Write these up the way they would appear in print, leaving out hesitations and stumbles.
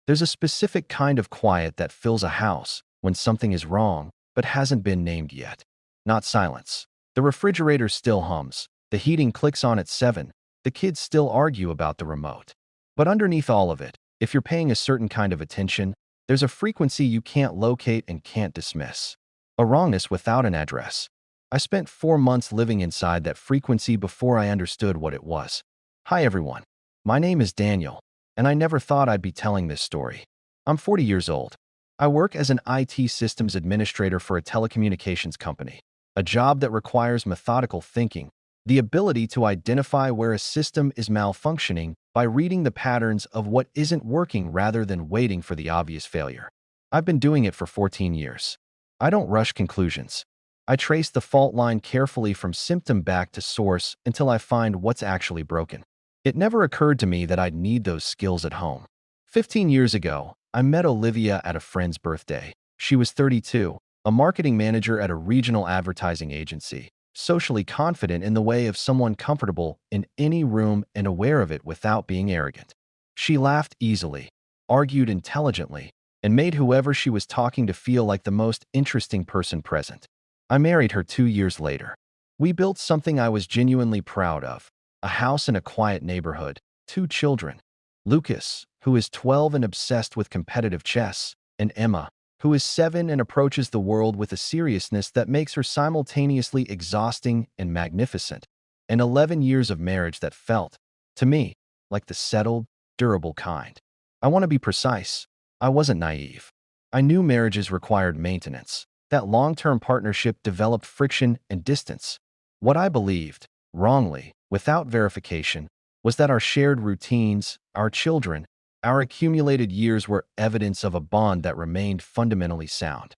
There's a specific kind of quiet that fills a house when something is wrong but hasn't been named yet. Not silence. The refrigerator still hums, the heating clicks on at 7, the kids still argue about the remote. But underneath all of it, if you're paying a certain kind of attention, there's a frequency you can't locate and can't dismiss. A wrongness without an address. I spent 4 months living inside that frequency before I understood what it was. Hi everyone. My name is Daniel, and I never thought I'd be telling this story. I'm 40 years old. I work as an IT systems administrator for a telecommunications company, a job that requires methodical thinking, the ability to identify where a system is malfunctioning by reading the patterns of what isn't working rather than waiting for the obvious failure. I've been doing it for 14 years. I don't rush conclusions. I trace the fault line carefully from symptom back to source until I find what's actually broken. It never occurred to me that I'd need those skills at home. 15 years ago, I met Olivia at a friend's birthday. She was 32, a marketing manager at a regional advertising agency, socially confident in the way of someone comfortable in any room and aware of it without being arrogant. She laughed easily, argued intelligently, and made whoever she was talking to feel like the most interesting person present. I married her 2 years later. We built something I was genuinely proud of, a house in a quiet neighborhood, 2 children, Lucas, who is 12 and obsessed with competitive chess, and Emma, who is 7 and approaches the world with a seriousness that makes her simultaneously exhausting and magnificent, and 11 years of marriage that felt, to me, like the settled, durable kind. I want to be precise. I wasn't naive. I knew marriages required maintenance, that long-term partnership developed friction and distance. What I believed, wrongly, without verification, was that our shared routines, our children, our accumulated years were evidence of a bond that remained fundamentally sound.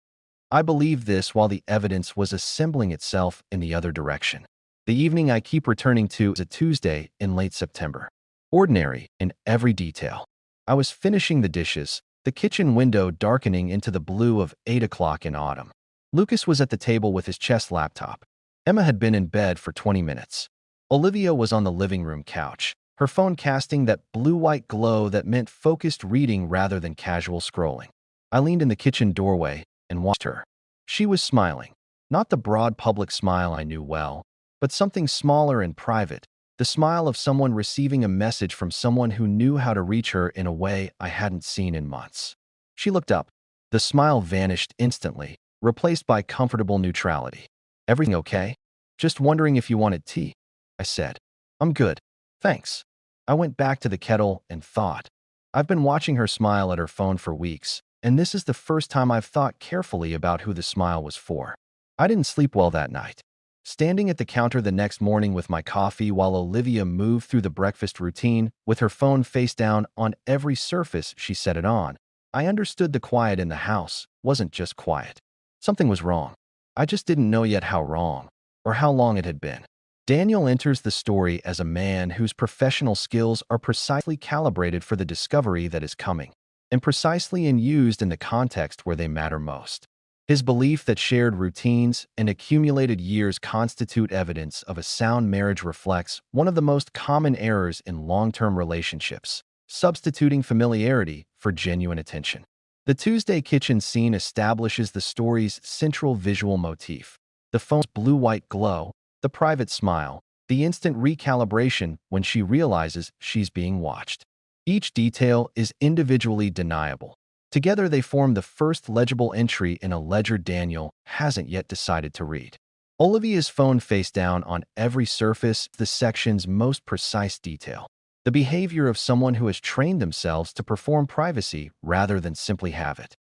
I believed this while the evidence was assembling itself in the other direction. The evening I keep returning to is a Tuesday in late September. Ordinary in every detail. I was finishing the dishes, the kitchen window darkening into the blue of 8 o'clock in autumn. Lucas was at the table with his chess laptop. Emma had been in bed for 20 minutes. Olivia was on the living room couch, her phone casting that blue-white glow that meant focused reading rather than casual scrolling. I leaned in the kitchen doorway and watched her. She was smiling, not the broad public smile I knew well, but something smaller and private, the smile of someone receiving a message from someone who knew how to reach her in a way I hadn't seen in months. She looked up. The smile vanished instantly, replaced by comfortable neutrality. "Everything okay? Just wondering if you wanted tea," I said. "I'm good, thanks." I went back to the kettle and thought. I've been watching her smile at her phone for weeks, and this is the first time I've thought carefully about who the smile was for. I didn't sleep well that night. Standing at the counter the next morning with my coffee while Olivia moved through the breakfast routine with her phone face down on every surface she set it on, I understood the quiet in the house wasn't just quiet. Something was wrong. I just didn't know yet how wrong, or how long it had been. Daniel enters the story as a man whose professional skills are precisely calibrated for the discovery that is coming, and precisely used in the context where they matter most. His belief that shared routines and accumulated years constitute evidence of a sound marriage reflects one of the most common errors in long-term relationships, substituting familiarity for genuine attention. The Tuesday kitchen scene establishes the story's central visual motif: the phone's blue-white glow, the private smile, the instant recalibration when she realizes she's being watched. Each detail is individually deniable. Together they form the first legible entry in a ledger Daniel hasn't yet decided to read. Olivia's phone face down on every surface, the section's most precise detail. The behavior of someone who has trained themselves to perform privacy rather than simply have it.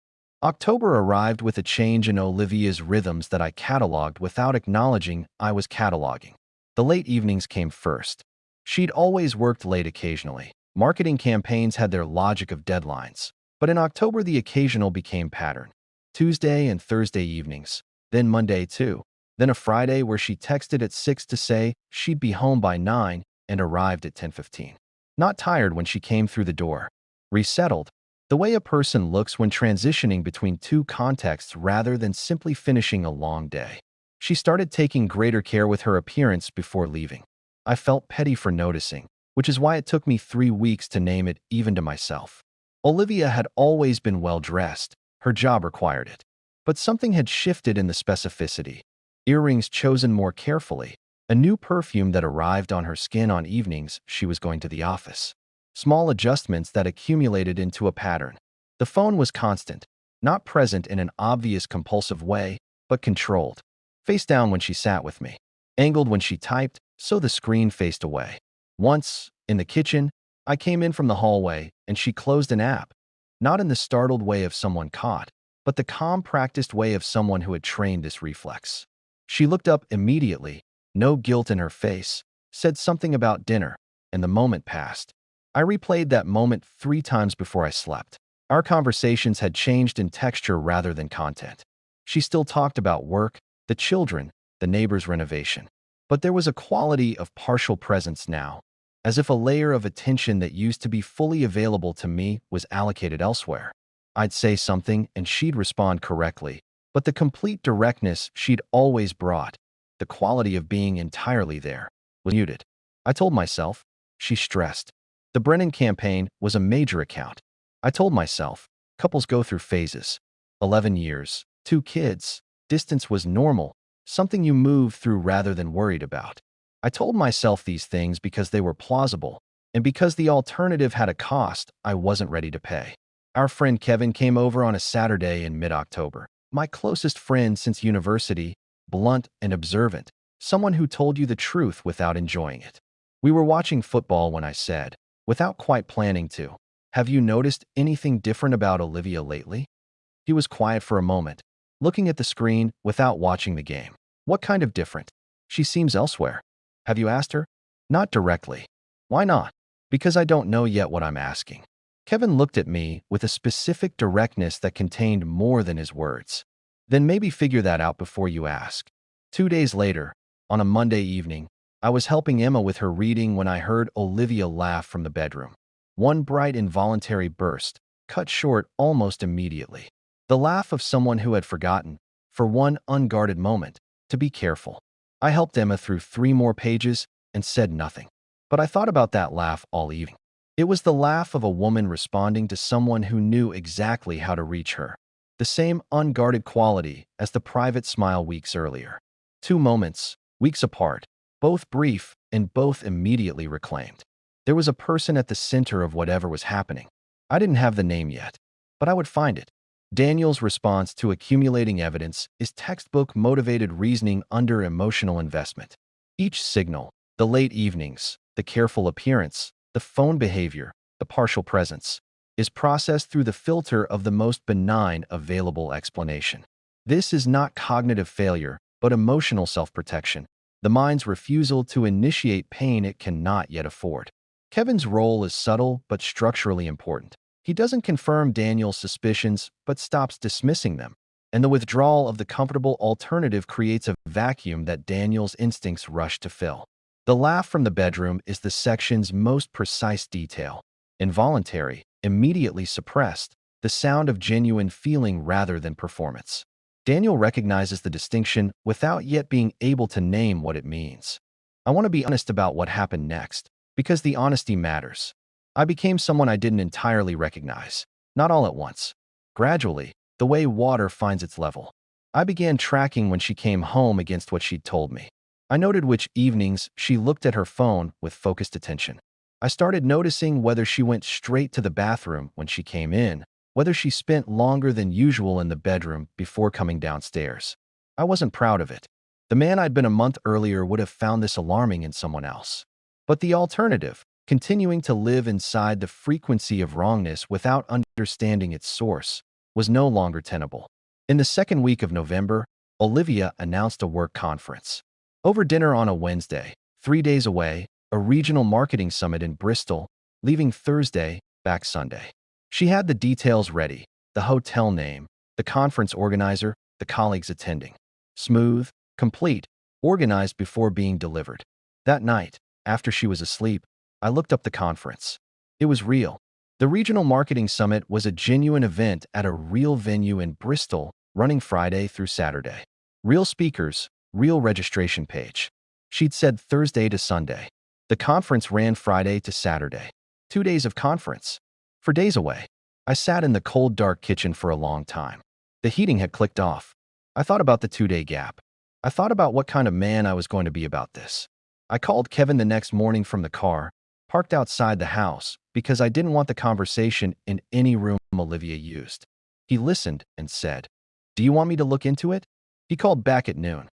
October arrived with a change in Olivia's rhythms that I catalogued without acknowledging I was cataloging. The late evenings came first. She'd always worked late occasionally. Marketing campaigns had their logic of deadlines. But in October, the occasional became pattern. Tuesday and Thursday evenings, then Monday too, then a Friday where she texted at 6 to say she'd be home by 9 and arrived at 10:15. Not tired when she came through the door. Resettled, the way a person looks when transitioning between 2 contexts rather than simply finishing a long day. She started taking greater care with her appearance before leaving. I felt petty for noticing, which is why it took me 3 weeks to name it even to myself. Olivia had always been well-dressed. Her job required it. But something had shifted in the specificity. Earrings chosen more carefully. A new perfume that arrived on her skin on evenings she was going to the office. Small adjustments that accumulated into a pattern. The phone was constant, not present in an obvious compulsive way, but controlled. Face down when she sat with me. Angled when she typed, so the screen faced away. Once, in the kitchen, I came in from the hallway and she closed an app. Not in the startled way of someone caught, but the calm, practiced way of someone who had trained this reflex. She looked up immediately, no guilt in her face, said something about dinner, and the moment passed. I replayed that moment 3 times before I slept. Our conversations had changed in texture rather than content. She still talked about work, the children, the neighbor's renovation. But there was a quality of partial presence now, as if a layer of attention that used to be fully available to me was allocated elsewhere. I'd say something and she'd respond correctly, but the complete directness she'd always brought, the quality of being entirely there, was muted. I told myself, she stressed. The Brennan campaign was a major account. I told myself, couples go through phases. 11 years, 2 kids, distance was normal, something you move through rather than worried about. I told myself these things because they were plausible, and because the alternative had a cost I wasn't ready to pay. Our friend Kevin came over on a Saturday in mid-October. My closest friend since university, blunt and observant, someone who told you the truth without enjoying it. We were watching football when I said, without quite planning to, "Have you noticed anything different about Olivia lately?" He was quiet for a moment, looking at the screen without watching the game. "What kind of different? She seems elsewhere." "Have you asked her?" "Not directly." "Why not?" "Because I don't know yet what I'm asking." Kevin looked at me with a specific directness that contained more than his words. "Then maybe figure that out before you ask." 2 days later, on a Monday evening, I was helping Emma with her reading when I heard Olivia laugh from the bedroom. One bright involuntary burst, cut short almost immediately. The laugh of someone who had forgotten, for one unguarded moment, to be careful. I helped Emma through 3 more pages and said nothing. But I thought about that laugh all evening. It was the laugh of a woman responding to someone who knew exactly how to reach her. The same unguarded quality as the private smile weeks earlier. 2 moments, weeks apart, both brief and both immediately reclaimed. There was a person at the center of whatever was happening. I didn't have the name yet, but I would find it. Daniel's response to accumulating evidence is textbook-motivated reasoning under emotional investment. Each signal, the late evenings, the careful appearance, the phone behavior, the partial presence, is processed through the filter of the most benign available explanation. This is not cognitive failure, but emotional self-protection, the mind's refusal to initiate pain it cannot yet afford. Kevin's role is subtle but structurally important. He doesn't confirm Daniel's suspicions, but stops dismissing them, and the withdrawal of the comfortable alternative creates a vacuum that Daniel's instincts rush to fill. The laugh from the bedroom is the section's most precise detail. Involuntary, immediately suppressed, the sound of genuine feeling rather than performance. Daniel recognizes the distinction without yet being able to name what it means. I want to be honest about what happened next, because the honesty matters. I became someone I didn't entirely recognize, not all at once. Gradually, the way water finds its level. I began tracking when she came home against what she'd told me. I noted which evenings she looked at her phone with focused attention. I started noticing whether she went straight to the bathroom when she came in, whether she spent longer than usual in the bedroom before coming downstairs. I wasn't proud of it. The man I'd been a month earlier would have found this alarming in someone else. But the alternative, continuing to live inside the frequency of wrongness without understanding its source, was no longer tenable. In the second week of November, Olivia announced a work conference. Over dinner on a Wednesday, 3 days away, a regional marketing summit in Bristol, leaving Thursday, back Sunday. She had the details ready, the hotel name, the conference organizer, the colleagues attending. Smooth, complete, organized before being delivered. That night, after she was asleep, I looked up the conference. It was real. The Regional Marketing Summit was a genuine event at a real venue in Bristol, running Friday through Saturday. Real speakers, real registration page. She'd said Thursday to Sunday. The conference ran Friday to Saturday. 2 days of conference. For days away. I sat in the cold, dark kitchen for a long time. The heating had clicked off. I thought about the 2-day gap. I thought about what kind of man I was going to be about this. I called Kevin the next morning from the car, parked outside the house, because I didn't want the conversation in any room Olivia used. He listened and said, "Do you want me to look into it?" He called back at noon.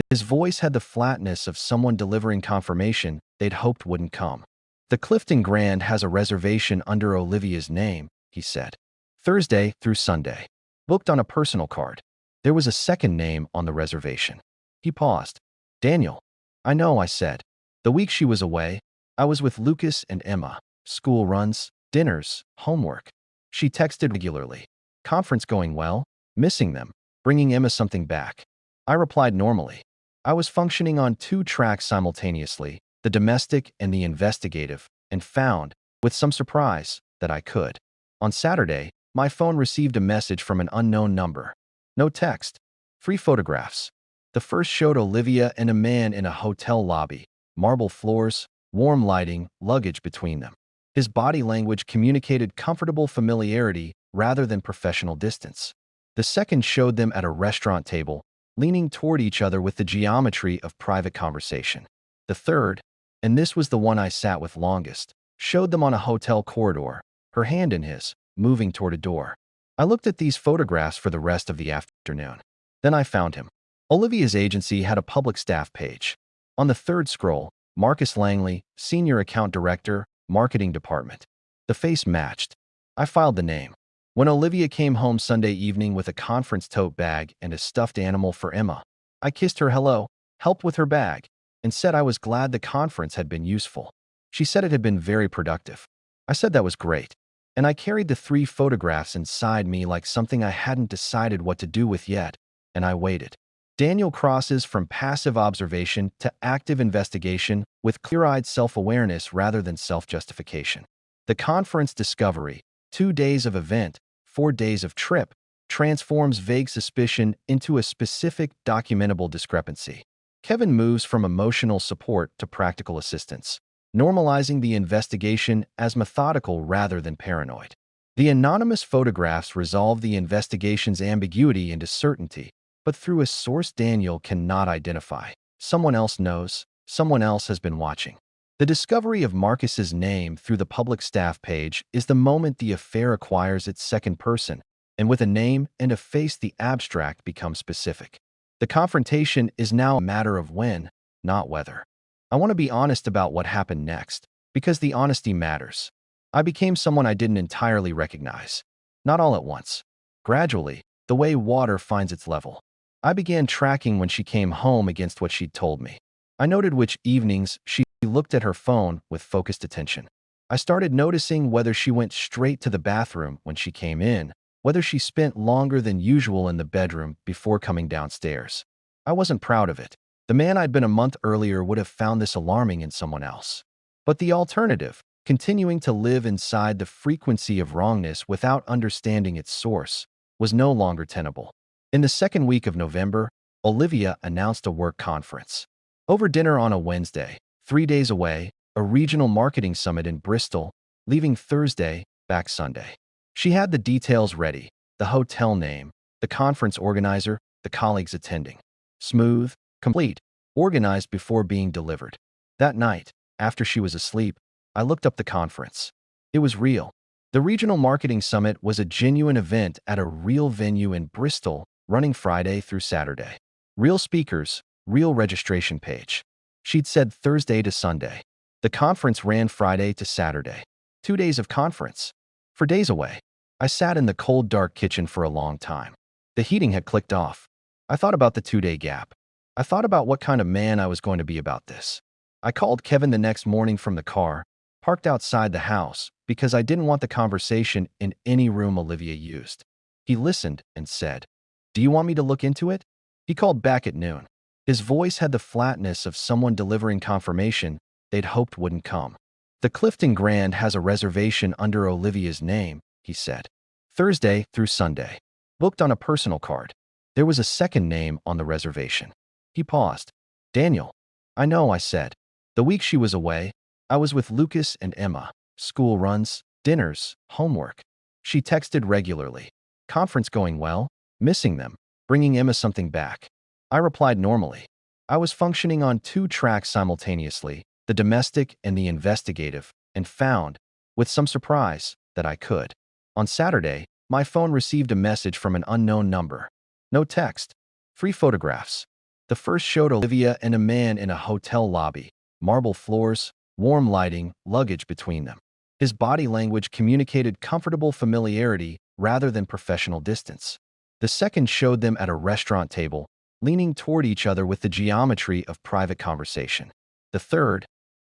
His voice had the flatness of someone delivering confirmation they'd hoped wouldn't come. "The Clifton Grand has a reservation under Olivia's name," he said. "Thursday through Sunday. Booked on a personal card." There was a second name on the reservation. He paused. "Daniel." "I know," I said. "The week she was away, I was with Lucas and Emma. School runs, dinners, homework." She texted regularly. "Conference going well? Missing them. Bringing Emma something back." I replied normally. I was functioning on 2 tracks simultaneously, the domestic and the investigative, and found, with some surprise, that I could. On Saturday, my phone received a message from an unknown number. No text. 3 photographs. The first showed Olivia and a man in a hotel lobby, marble floors, warm lighting, luggage between them. His body language communicated comfortable familiarity rather than professional distance. The second showed them at a restaurant table, leaning toward each other with the geometry of private conversation. The third, and this was the one I sat with longest, showed them on a hotel corridor, her hand in his, moving toward a door. I looked at these photographs for the rest of the afternoon. Then I found him. Olivia's agency had a public staff page. On the third scroll, Marcus Langley, Senior Account Director, Marketing Department. The face matched. I filed the name. When Olivia came home Sunday evening with a conference tote bag and a stuffed animal for Emma, I kissed her hello, helped with her bag, and said I was glad the conference had been useful. She said it had been very productive. I said that was great, and I carried the 3 photographs inside me like something I hadn't decided what to do with yet, and I waited. Daniel crosses from passive observation to active investigation with clear-eyed self-awareness rather than self-justification. The conference discovery, 2 days of event, 4 days of trip, transforms vague suspicion into a specific documentable discrepancy. Kevin moves from emotional support to practical assistance, normalizing the investigation as methodical rather than paranoid. The anonymous photographs resolve the investigation's ambiguity into certainty, but through a source Daniel cannot identify. Someone else knows, someone else has been watching. The discovery of Marcus's name through the public staff page is the moment the affair acquires its second person, and with a name and a face the abstract becomes specific. The confrontation is now a matter of when, not whether. I want to be honest about what happened next, because the honesty matters. I became someone I didn't entirely recognize. Not all at once. Gradually, the way water finds its level. I began tracking when she came home against what she'd told me. I noted which evenings she looked at her phone with focused attention. I started noticing whether she went straight to the bathroom when she came in, whether she spent longer than usual in the bedroom before coming downstairs. I wasn't proud of it. The man I'd been a month earlier would have found this alarming in someone else. But the alternative, continuing to live inside the frequency of wrongness without understanding its source, was no longer tenable. In the second week of November, Olivia announced a work conference. Over dinner on a Wednesday, 3 days away, a regional marketing summit in Bristol, leaving Thursday, back Sunday. She had the details ready, the hotel name, the conference organizer, the colleagues attending. Smooth, complete, organized before being delivered. That night, after she was asleep, I looked up the conference. It was real. The Regional Marketing Summit was a genuine event at a real venue in Bristol, running Friday through Saturday. Real speakers, real registration page. She'd said Thursday to Sunday. The conference ran Friday to Saturday. 2 days of conference. For days away. I sat in the cold, dark kitchen for a long time. The heating had clicked off. I thought about the 2-day gap. I thought about what kind of man I was going to be about this. I called Kevin the next morning from the car, parked outside the house, because I didn't want the conversation in any room Olivia used. He listened and said, "Do you want me to look into it?" He called back at noon. His voice had the flatness of someone delivering confirmation they'd hoped wouldn't come. "The Clifton Grand has a reservation under Olivia's name," he said. "Thursday through Sunday. Booked on a personal card." There was a second name on the reservation. He paused. "Daniel." "I know," I said. "The week she was away, I was with Lucas and Emma. School runs, dinners, homework." She texted regularly. Conference going well? Missing them. Bringing Emma something back. I replied normally. I was functioning on two tracks simultaneously, the domestic and the investigative, and found, with some surprise, that I could. On Saturday, my phone received a message from an unknown number. No text. 3 photographs. The first showed Olivia and a man in a hotel lobby, marble floors, warm lighting, luggage between them. His body language communicated comfortable familiarity rather than professional distance. The second showed them at a restaurant table, leaning toward each other with the geometry of private conversation. The third,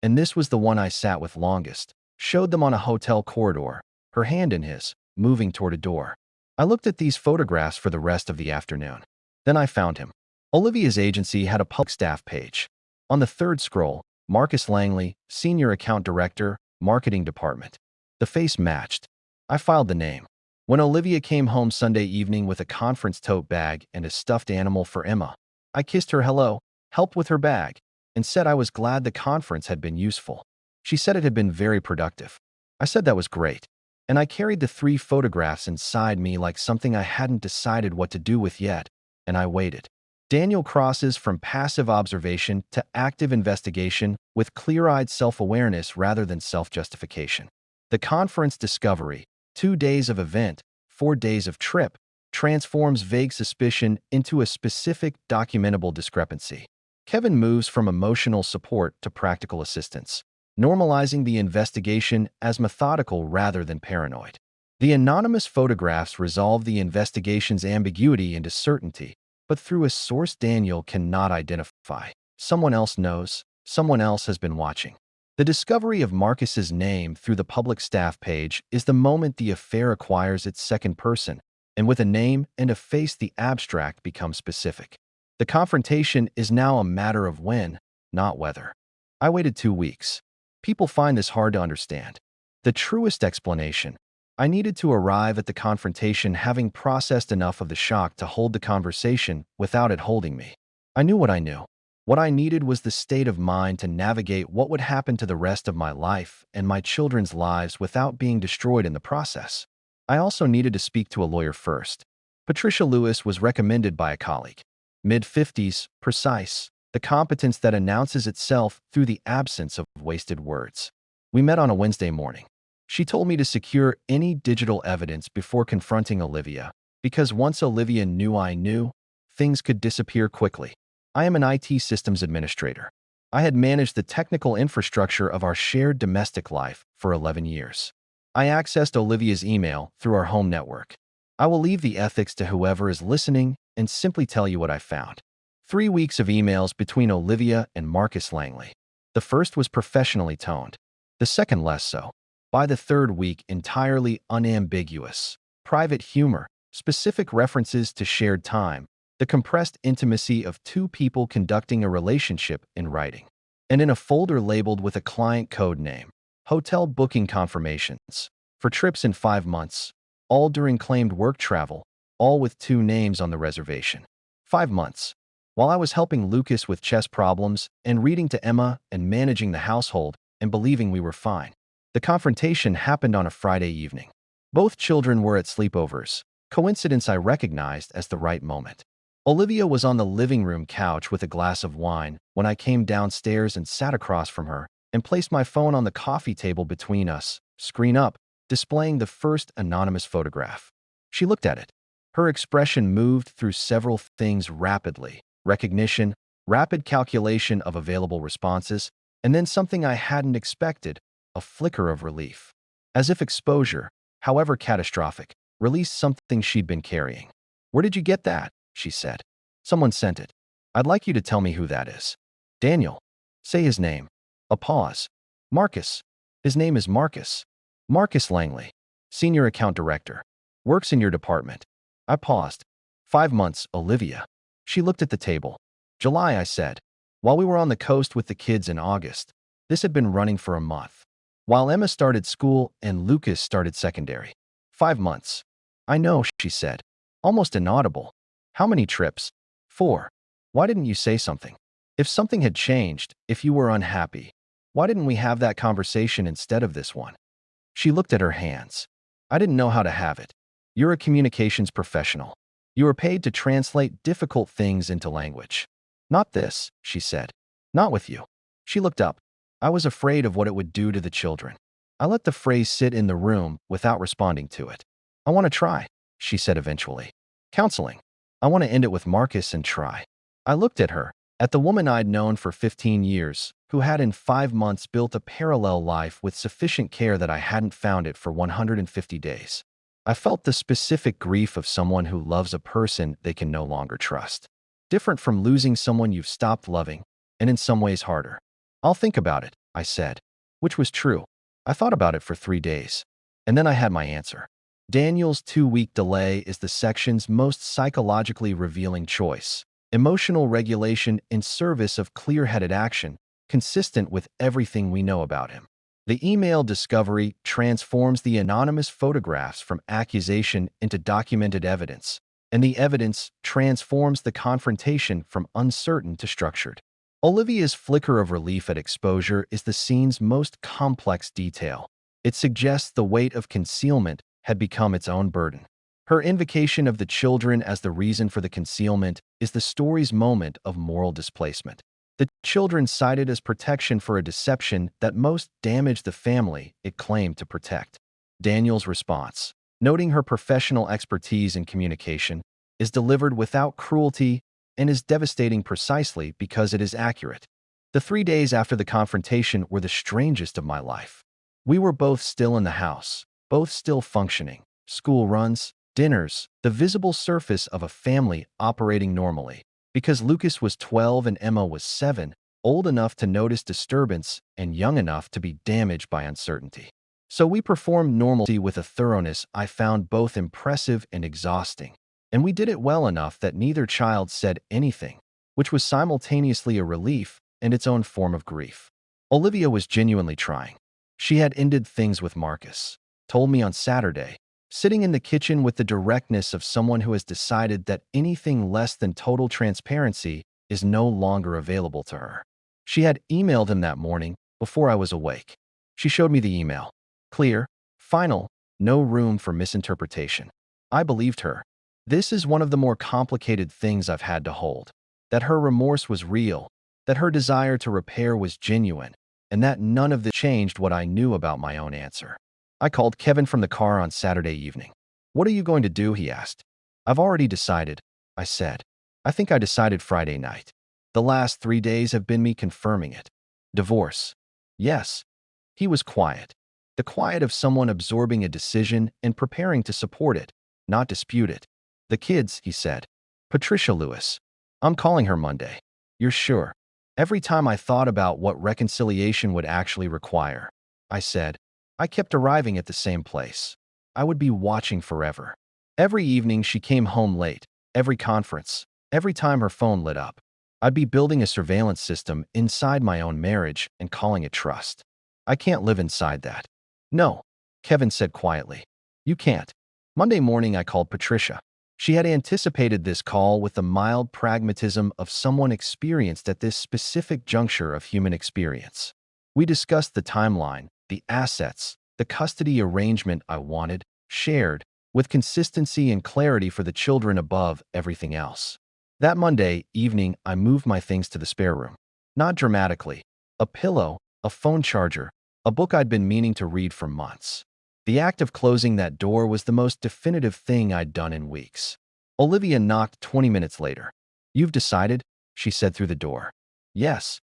and this was the one I sat with longest, showed them on a hotel corridor, her hand in his, moving toward a door. I looked at these photographs for the rest of the afternoon. Then I found him. Olivia's agency had a public staff page. On the third scroll, Marcus Langley, Senior Account Director, Marketing Department. The face matched. I filed the name. When Olivia came home Sunday evening with a conference tote bag and a stuffed animal for Emma, I kissed her hello, helped with her bag, and said I was glad the conference had been useful. She said it had been very productive. I said that was great, and I carried the 3 photographs inside me like something I hadn't decided what to do with yet, and I waited. Daniel crosses from passive observation to active investigation with clear-eyed self-awareness rather than self-justification. The conference discovery, 2 days of event, 4 days of trip, transforms vague suspicion into a specific documentable discrepancy. Kevin moves from emotional support to practical assistance, normalizing the investigation as methodical rather than paranoid. The anonymous photographs resolve the investigation's ambiguity into certainty, but through a source Daniel cannot identify. Someone else knows, someone else has been watching. The discovery of Marcus's name through the public staff page is the moment the affair acquires its second person, and with a name and a face the abstract becomes specific. The confrontation is now a matter of when, not whether. I waited 2 weeks. People find this hard to understand. The truest explanation: I needed to arrive at the confrontation having processed enough of the shock to hold the conversation without it holding me. I knew what I knew. What I needed was the state of mind to navigate what would happen to the rest of my life and my children's lives without being destroyed in the process. I also needed to speak to a lawyer first. Patricia Lewis was recommended by a colleague. Mid-50s, precise, the competence that announces itself through the absence of wasted words. We met on a Wednesday morning. She told me to secure any digital evidence before confronting Olivia, because once Olivia knew I knew, things could disappear quickly. I am an IT systems administrator. I had managed the technical infrastructure of our shared domestic life for 11 years. I accessed Olivia's email through our home network. I will leave the ethics to whoever is listening and simply tell you what I found. 3 weeks of emails between Olivia and Marcus Langley. The first was professionally toned, the second less so. By the third week, entirely unambiguous. Private humor, specific references to shared time, the compressed intimacy of 2 people conducting a relationship in writing. And in a folder labeled with a client code name, hotel booking confirmations, for trips in 5 months, all during claimed work travel, all with 2 names on the reservation. 5 months. While I was helping Lucas with chess problems and reading to Emma and managing the household and believing we were fine. The confrontation happened on a Friday evening. Both children were at sleepovers, coincidence I recognized as the right moment. Olivia was on the living room couch with a glass of wine when I came downstairs and sat across from her and placed my phone on the coffee table between us, screen up, displaying the first anonymous photograph. She looked at it. Her expression moved through several things rapidly: recognition, rapid calculation of available responses, and then something I hadn't expected, a flicker of relief. As if exposure, however catastrophic, released something she'd been carrying. "Where did you get that?" she said. "Someone sent it. I'd like you to tell me who that is." "Daniel." "Say his name." A pause. "Marcus." "His name is Marcus. Marcus Langley, Senior Account Director. Works in your department." I paused. 5 months, Olivia. She looked at the table. "July," I said. "While we were on the coast with the kids in August. This had been running for a month. While Emma started school and Lucas started secondary. 5 months." "I know," she said, almost inaudible. "How many trips?" 4. "Why didn't you say something? If something had changed, if you were unhappy, why didn't we have that conversation instead of this one?" She looked at her hands. I didn't know how to have it. You're a communications professional. You are paid to translate difficult things into language. Not this, she said. Not with you. She looked up. I was afraid of what it would do to the children. I let the phrase sit in the room without responding to it. I want to try, she said eventually. Counseling. I want to end it with Marcus and try. I looked at her, at the woman I'd known for 15 years, who had in 5 months built a parallel life with sufficient care that I hadn't found it for 150 days. I felt the specific grief of someone who loves a person they can no longer trust. Different from losing someone you've stopped loving, and in some ways harder. I'll think about it, I said, which was true. I thought about it for 3 days. And then I had my answer. Daniel's 2-week delay is the section's most psychologically revealing choice. Emotional regulation in service of clear-headed action, consistent with everything we know about him. The email discovery transforms the anonymous photographs from accusation into documented evidence, and the evidence transforms the confrontation from uncertain to structured. Olivia's flicker of relief at exposure is the scene's most complex detail. It suggests the weight of concealment had become its own burden. Her invocation of the children as the reason for the concealment is the story's moment of moral displacement. The children cited as protection for a deception that most damaged the family it claimed to protect. Daniel's response, noting her professional expertise in communication, is delivered without cruelty and is devastating precisely because it is accurate. The 3 days after the confrontation were the strangest of my life. We were both still in the house, both still functioning. School runs, dinners, the visible surface of a family operating normally. Because Lucas was 12 and Emma was 7, old enough to notice disturbance and young enough to be damaged by uncertainty. So we performed normalcy with a thoroughness I found both impressive and exhausting. And we did it well enough that neither child said anything, which was simultaneously a relief and its own form of grief. Olivia was genuinely trying. She had ended things with Marcus, told me on Saturday, sitting in the kitchen with the directness of someone who has decided that anything less than total transparency is no longer available to her. She had emailed him that morning before I was awake. She showed me the email. Clear, final, no room for misinterpretation. I believed her. This is one of the more complicated things I've had to hold. That her remorse was real, that her desire to repair was genuine, and that none of this changed what I knew about my own answer. I called Kevin from the car on Saturday evening. What are you going to do? He asked. I've already decided, I said. I think I decided Friday night. The last 3 days have been me confirming it. Divorce. Yes. He was quiet. The quiet of someone absorbing a decision and preparing to support it, not dispute it. The kids, he said. Patricia Lewis. I'm calling her Monday. You're sure? Every time I thought about what reconciliation would actually require, I said, I kept arriving at the same place. I would be watching forever. Every evening she came home late, every conference, every time her phone lit up. I'd be building a surveillance system inside my own marriage and calling it trust. I can't live inside that. No, Kevin said quietly. You can't. Monday morning I called Patricia. She had anticipated this call with the mild pragmatism of someone experienced at this specific juncture of human experience. We discussed the timeline, the assets, the custody arrangement I wanted, shared, with consistency and clarity for the children above everything else. That Monday evening, I moved my things to the spare room. Not dramatically. A pillow, a phone charger, a book I'd been meaning to read for months. The act of closing that door was the most definitive thing I'd done in weeks. Olivia knocked 20 minutes later. You've decided? She said through the door. Yes.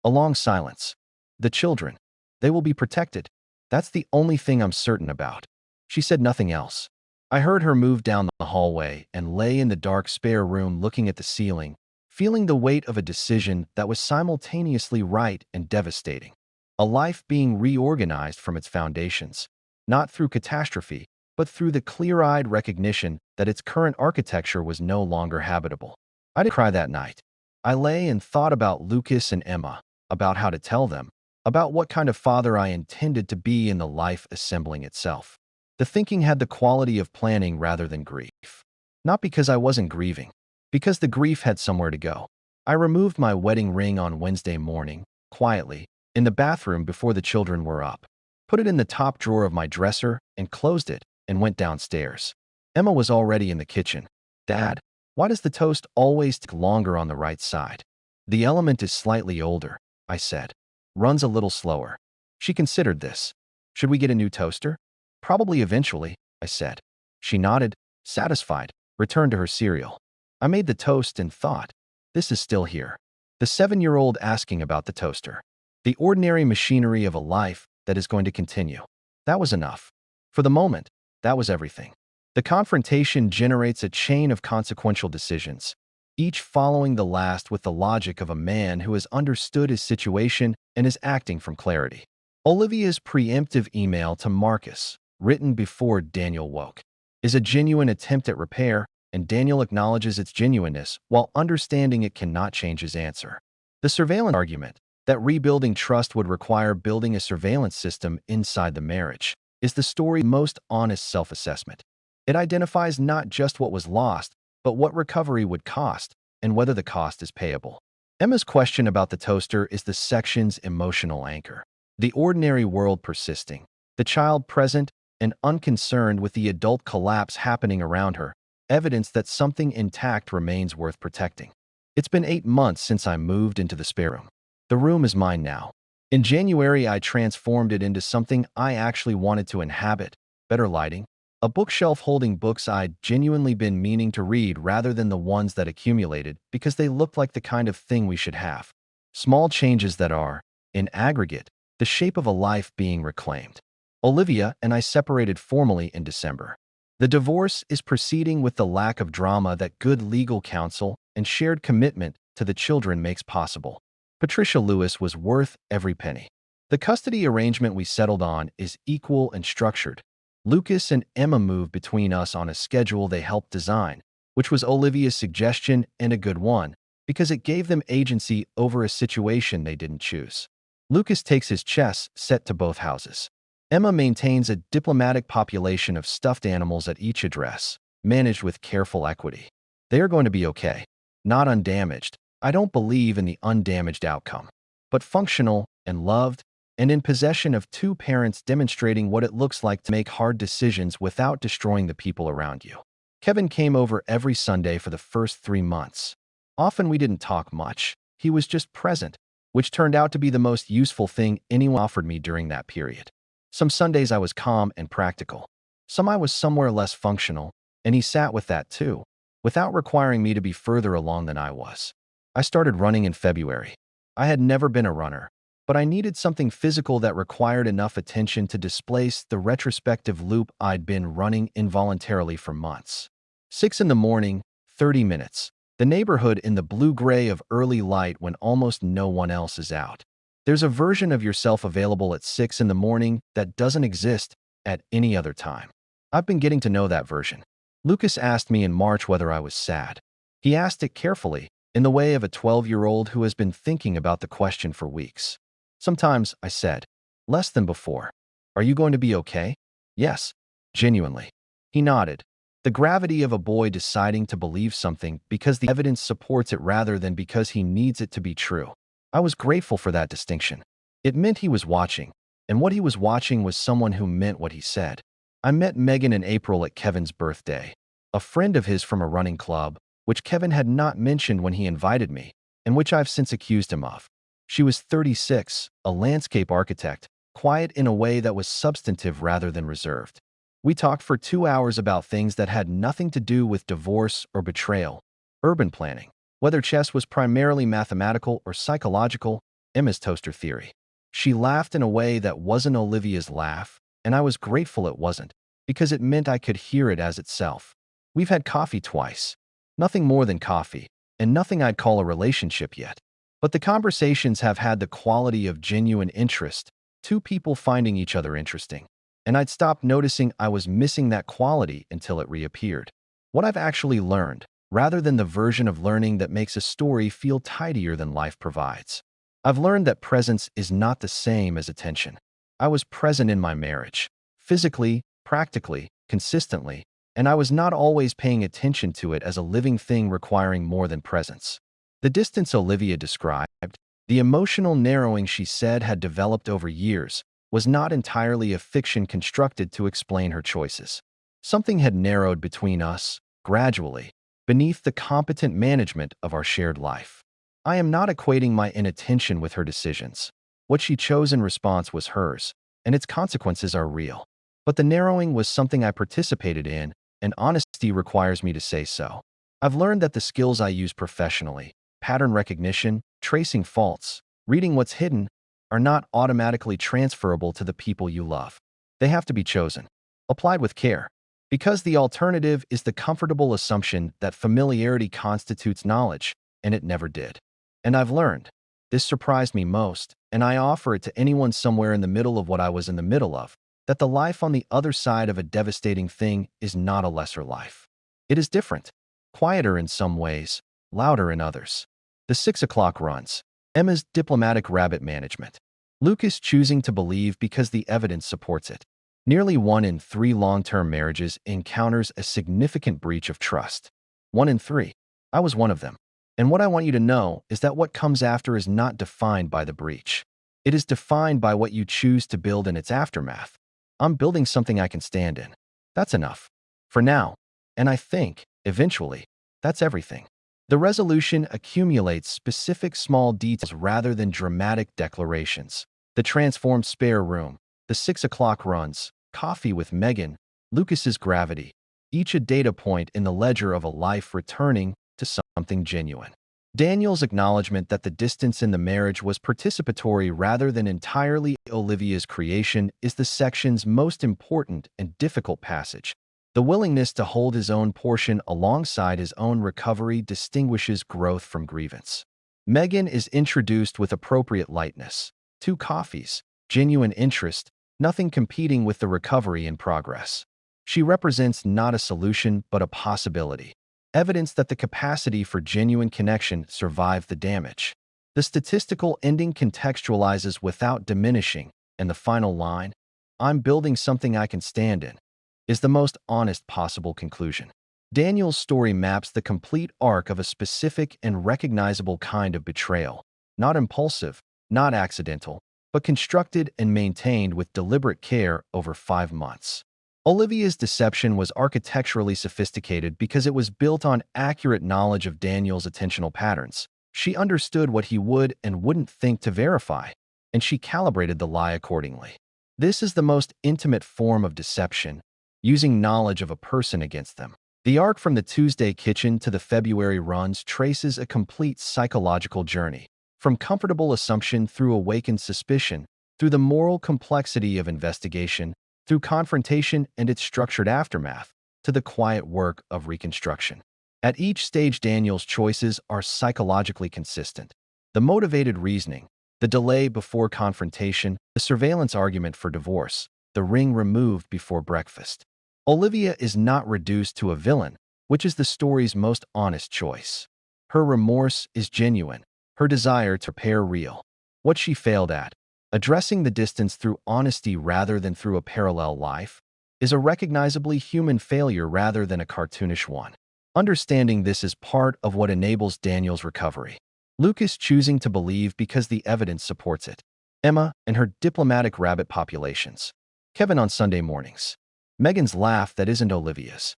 A long silence. The children. They will be protected. That's the only thing I'm certain about. She said nothing else. I heard her move down the hallway and lay in the dark spare room looking at the ceiling, feeling the weight of a decision that was simultaneously right and devastating. A life being reorganized from its foundations, not through catastrophe, but through the clear-eyed recognition that its current architecture was no longer habitable. I didn't cry that night. I lay and thought about Lucas and Emma, about how to tell them, about what kind of father I intended to be in the life assembling itself. The thinking had the quality of planning rather than grief. Not because I wasn't grieving, because the grief had somewhere to go. I removed my wedding ring on Wednesday morning, quietly, in the bathroom before the children were up, put it in the top drawer of my dresser, and closed it, and went downstairs. Emma was already in the kitchen. "Dad, why does the toast always take longer on the right side?" "The element is slightly older," I said. "Runs a little slower." She considered this. "Should we get a new toaster?" "Probably eventually," I said. She nodded, satisfied, returned to her cereal. I made the toast and thought, this is still here. The 7-year-old asking about the toaster. The ordinary machinery of a life that is going to continue. That was enough. For the moment, that was everything. The confrontation generates a chain of consequential decisions, each following the last with the logic of a man who has understood his situation and is acting from clarity. Olivia's preemptive email to Marcus, written before Daniel woke, is a genuine attempt at repair, and Daniel acknowledges its genuineness while understanding it cannot change his answer. The surveillance argument, that rebuilding trust would require building a surveillance system inside the marriage, is the story's most honest self-assessment. It identifies not just what was lost, but what recovery would cost, and whether the cost is payable. Emma's question about the toaster is the section's emotional anchor. The ordinary world persisting, the child present and unconcerned with the adult collapse happening around her, evidence that something intact remains worth protecting. It's been 8 months since I moved into the spare room. The room is mine now. In January, I transformed it into something I actually wanted to inhabit. Better lighting, a bookshelf holding books I'd genuinely been meaning to read rather than the ones that accumulated because they looked like the kind of thing we should have. Small changes that are, in aggregate, the shape of a life being reclaimed. Olivia and I separated formally in December. The divorce is proceeding with the lack of drama that good legal counsel and shared commitment to the children makes possible. Patricia Lewis was worth every penny. The custody arrangement we settled on is equal and structured. Lucas and Emma moved between us on a schedule they helped design, which was Olivia's suggestion and a good one, because it gave them agency over a situation they didn't choose. Lucas takes his chess set to both houses. Emma maintains a diplomatic population of stuffed animals at each address, managed with careful equity. They are going to be okay. Not undamaged. I don't believe in the undamaged outcome, but functional and loved, and in possession of 2 parents demonstrating what it looks like to make hard decisions without destroying the people around you. Kevin came over every Sunday for the first 3 months. Often we didn't talk much. He was just present, which turned out to be the most useful thing anyone offered me during that period. Some Sundays I was calm and practical. Some I was somewhere less functional, and he sat with that too, without requiring me to be further along than I was. I started running in February. I had never been a runner, but I needed something physical that required enough attention to displace the retrospective loop I'd been running involuntarily for months. 6 in the morning, 30 minutes. The neighborhood in the blue-gray of early light when almost no one else is out. There's a version of yourself available at 6 in the morning that doesn't exist at any other time. I've been getting to know that version. Lucas asked me in March whether I was sad. He asked it carefully, in the way of a 12-year-old who has been thinking about the question for weeks. Sometimes, I said, less than before. Are you going to be okay? Yes, genuinely. He nodded. The gravity of a boy deciding to believe something because the evidence supports it rather than because he needs it to be true. I was grateful for that distinction. It meant he was watching, and what he was watching was someone who meant what he said. I met Megan in April at Kevin's birthday, a friend of his from a running club, which Kevin had not mentioned when he invited me, and which I've since accused him of. She was 36, a landscape architect, quiet in a way that was substantive rather than reserved. We talked for 2 hours about things that had nothing to do with divorce or betrayal, urban planning, whether chess was primarily mathematical or psychological, Emma's toaster theory. She laughed in a way that wasn't Olivia's laugh, and I was grateful it wasn't, because it meant I could hear it as itself. We've had coffee twice. Nothing more than coffee, and nothing I'd call a relationship yet. But the conversations have had the quality of genuine interest, 2 people finding each other interesting. And I'd stopped noticing I was missing that quality until it reappeared. What I've actually learned, rather than the version of learning that makes a story feel tidier than life provides. I've learned that presence is not the same as attention. I was present in my marriage, physically, practically, consistently, and I was not always paying attention to it as a living thing requiring more than presence. The distance Olivia described, the emotional narrowing she said had developed over years, was not entirely a fiction constructed to explain her choices. Something had narrowed between us, gradually, beneath the competent management of our shared life. I am not equating my inattention with her decisions. What she chose in response was hers, and its consequences are real. But the narrowing was something I participated in, and honesty requires me to say so. I've learned that the skills I use professionally, pattern recognition, tracing faults, reading what's hidden, are not automatically transferable to the people you love. They have to be chosen, applied with care, because the alternative is the comfortable assumption that familiarity constitutes knowledge, and it never did. And I've learned. This surprised me most, and I offer it to anyone somewhere in the middle of what I was in the middle of, that the life on the other side of a devastating thing is not a lesser life. It is different, quieter in some ways, louder in others. The 6 o'clock runs. Emma's diplomatic rabbit management. Lucas choosing to believe because the evidence supports it. Nearly 1 in 3 long-term marriages encounters a significant breach of trust. 1 in 3. I was one of them. And what I want you to know is that what comes after is not defined by the breach. It is defined by what you choose to build in its aftermath. I'm building something I can stand in. That's enough. For now. And I think, eventually, that's everything. The resolution accumulates specific small details rather than dramatic declarations. The transformed spare room, the 6 o'clock runs, coffee with Megan, Lucas's gravity, each a data point in the ledger of a life returning to something genuine. Daniel's acknowledgement that the distance in the marriage was participatory rather than entirely Olivia's creation is the section's most important and difficult passage. The willingness to hold his own portion alongside his own recovery distinguishes growth from grievance. Megan is introduced with appropriate lightness. 2 coffees, genuine interest, nothing competing with the recovery in progress. She represents not a solution but a possibility. Evidence that the capacity for genuine connection survived the damage. The statistical ending contextualizes without diminishing, and the final line, "I'm building something I can stand in," is the most honest possible conclusion. Daniel's story maps the complete arc of a specific and recognizable kind of betrayal, not impulsive, not accidental, but constructed and maintained with deliberate care over 5 months. Olivia's deception was architecturally sophisticated because it was built on accurate knowledge of Daniel's attentional patterns. She understood what he would and wouldn't think to verify, and she calibrated the lie accordingly. This is the most intimate form of deception, using knowledge of a person against them. The arc from the Tuesday kitchen to the February runs traces a complete psychological journey, from comfortable assumption through awakened suspicion, through the moral complexity of investigation, through confrontation and its structured aftermath, to the quiet work of reconstruction. At each stage, Daniel's choices are psychologically consistent. The motivated reasoning, the delay before confrontation, the surveillance argument for divorce, the ring removed before breakfast. Olivia is not reduced to a villain, which is the story's most honest choice. Her remorse is genuine, her desire to repair real. What she failed at, addressing the distance through honesty rather than through a parallel life, is a recognizably human failure rather than a cartoonish one. Understanding this is part of what enables Daniel's recovery. Lucas choosing to believe because the evidence supports it. Emma and her diplomatic rabbit populations. Kevin on Sunday mornings. Megan's laugh that isn't Olivia's.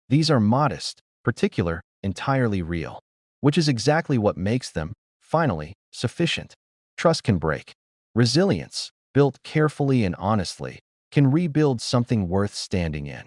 These are modest, particular, entirely real, which is exactly what makes them, finally, sufficient. Trust can break. Resilience, built carefully and honestly, can rebuild something worth standing in.